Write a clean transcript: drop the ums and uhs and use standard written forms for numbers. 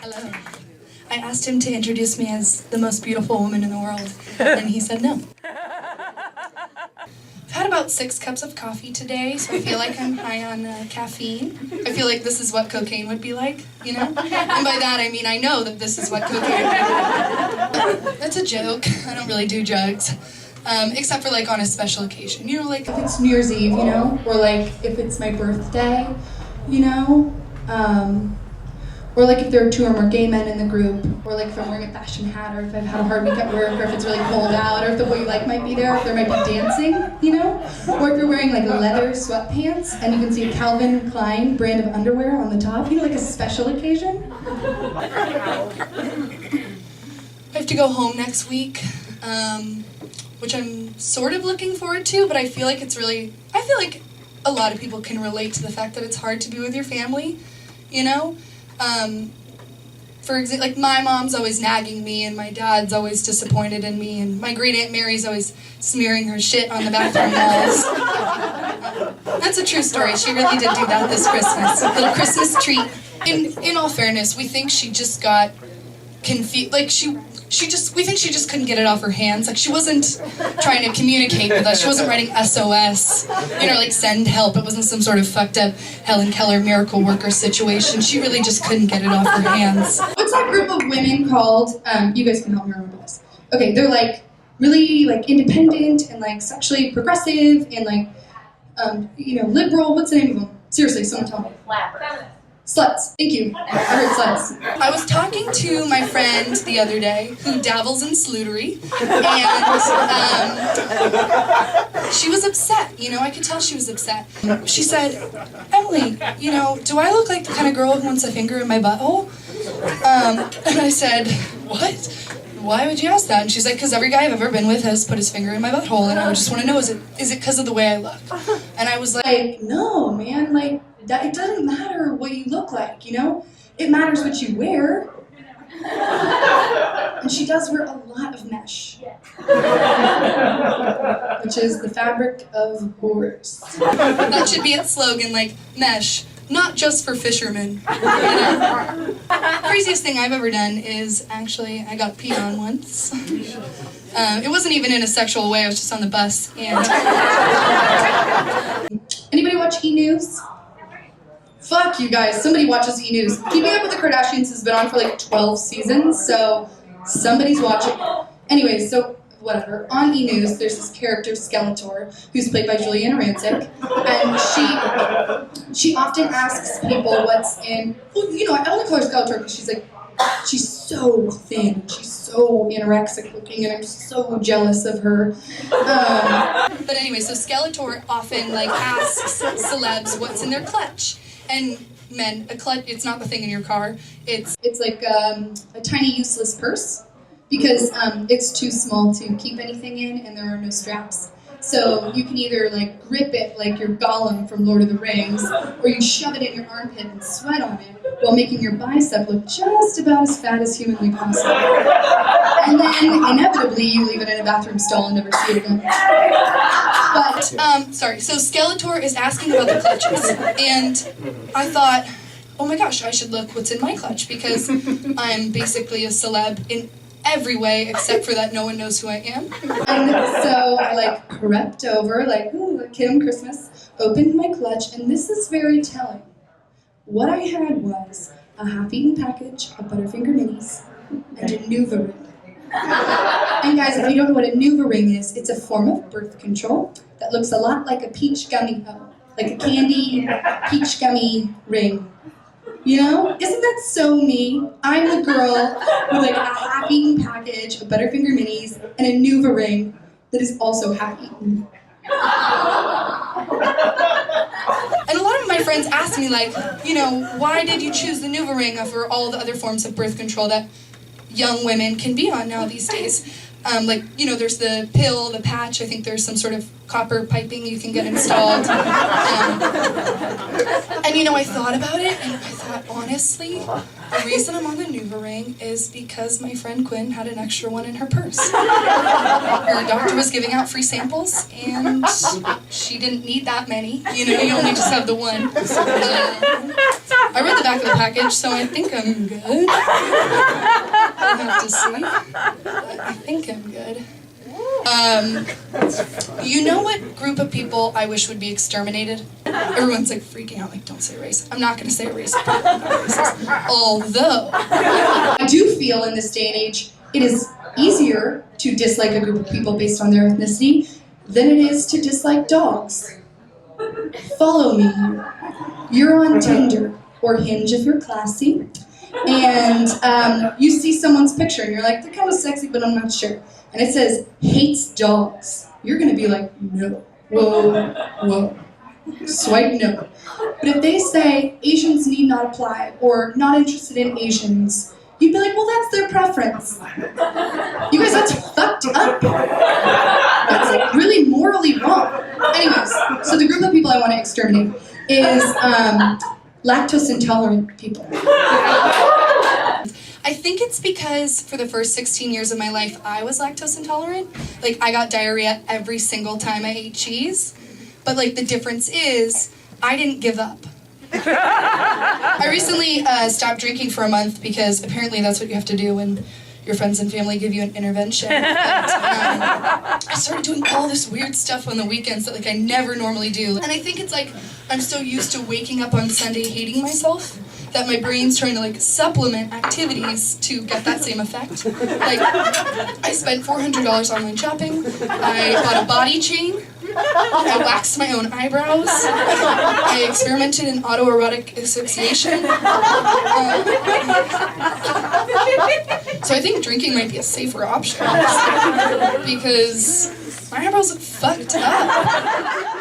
Hello. I asked him to introduce me as the most beautiful woman in the world, and he said no. I've had about 6 cups of coffee today, so I feel like I'm high on caffeine. I feel like this is what cocaine would be like, you know? And by that I mean I know that this is what cocaine would be like. That's a joke. I don't really do drugs. Except for like on a special occasion. You know, like if it's New Year's Eve, you know? Or like if it's my birthday, you know? Or like if there are 2 or more gay men in the group, or like if I'm wearing a fashion hat, or if I've had a hard week at work, or if it's really cold out, or if the boy you like might be there, or if there might be dancing, you know? Or if you're wearing like leather sweatpants and you can see a Calvin Klein brand of underwear on the top, you know, like a special occasion. I have to go home next week, which I'm sort of looking forward to, but I feel like a lot of people can relate to the fact that it's hard to be with your family, you know? For example, like my mom's always nagging me, and my dad's always disappointed in me, and my great Aunt Mary's always smearing her shit on the bathroom walls. Think that's a true story. She really did do that this Christmas. A little Christmas treat. In all fairness, we think she just got confused. Like we think she just couldn't get it off her hands. Like she wasn't trying to communicate with us. She wasn't writing SOS, like send help. It wasn't some sort of fucked up Helen Keller miracle worker situation. She really just couldn't get it off her hands. What's that group of women called? You guys can help me remember this. Okay, they're like really like independent and like sexually progressive and like liberal. What's the name of them? Seriously, someone tell me. Sluts. Thank you. I heard sluts. I was talking to my friend the other day who dabbles in sluttery, and she was upset. I could tell she was upset. She said, "Emily, do I look like the kind of girl who wants a finger in my butthole?" And I said, "What? Why would you ask that?" And she's like, "Because every guy I've ever been with has put his finger in my butthole, and I just want to know, is it because of the way I look?" And I was like, "No, man, like, that it doesn't matter what you look like, It matters what you wear." And she does wear a lot of mesh, which is the fabric of horrors. That should be its slogan, like, mesh. Not just for fishermen, Craziest thing I've ever done is actually I got peed on once. It wasn't even in a sexual way. I was just on the bus. And anybody watch E! News? Fuck you guys. Somebody watches E! News. Keeping Up with the Kardashians has been on for like 12 seasons, so somebody's watching. Anyways, so whatever. On E! News, there's this character, Skeletor, who's played by Juliana Rancic, and she often asks people what's in. Well, I only call her Skeletor because she's so thin, she's so anorexic looking, and I'm so jealous of her. But anyway, so Skeletor often asks celebs what's in their clutch, and men, a clutch. It's not the thing in your car. It's like a tiny useless purse. Because it's too small to keep anything in, and there are no straps. So you can either grip it like you're Gollum from Lord of the Rings, or you shove it in your armpit and sweat on it while making your bicep look just about as fat as humanly possible. And then inevitably you leave it in a bathroom stall and never see it again. But so Skeletor is asking about the clutches, and I thought, oh my gosh, I should look what's in my clutch, because I'm basically a celeb in every way except for that no one knows who I am. And so I crept over, ooh, a kid on Christmas, opened my clutch, and this is very telling. What I had was a half-eaten package of Butterfinger Minis and a Nuva ring. And guys, if you don't know what a Nuva ring is, it's a form of birth control that looks a lot like a peach gummy, like a candy peach gummy ring. Isn't that so me? I'm the girl with a half-eaten package of Butterfinger Minis and a Nuva ring that is also half-eaten. And a lot of my friends ask me, why did you choose the Nuva ring over all the other forms of birth control that young women can be on now these days? There's the pill, the patch. I think there's some sort of copper piping you can get installed. And I thought about it, and I thought, honestly, the reason I'm on the Nuva ring is because my friend Quinn had an extra one in her purse. Her doctor was giving out free samples, and she didn't need that many. You only just have the one. I read the back back of the package, so I think I'm good. I'll have to see. I think I'm good. You know what group of people I wish would be exterminated? Everyone's like freaking out, like, don't say race. I'm not gonna say race. I'm not racist. Although, I do feel in this day and age, it is easier to dislike a group of people based on their ethnicity than it is to dislike dogs. Follow me. You're on Tinder, or Hinge if you're classy, and you see someone's picture and you're like, they're kind of sexy, but I'm not sure. And it says, hates dogs. You're gonna be like, no. Whoa. Swipe no. But if they say, Asians need not apply, or not interested in Asians, you'd be like, well, that's their preference. You guys, that's fucked up. That's like really morally wrong. Anyways, so the group of people I want to exterminate is lactose intolerant people. I think it's because for the first 16 years of my life, I was lactose intolerant. Like, I got diarrhea every single time I ate cheese. But, like, the difference is, I didn't give up. I recently stopped drinking for a month because apparently that's what you have to do when your friends and family give you an intervention. And, I started doing all this weird stuff on the weekends that, like, I never normally do. And I think it's like, I'm so used to waking up on Sunday hating myself that my brain's trying to, like, supplement activities to get that same effect. Like, I spent $400 online shopping, I bought a body chain, I waxed my own eyebrows, I experimented in autoerotic asphyxiation. So I think drinking might be a safer option, because my eyebrows look fucked up.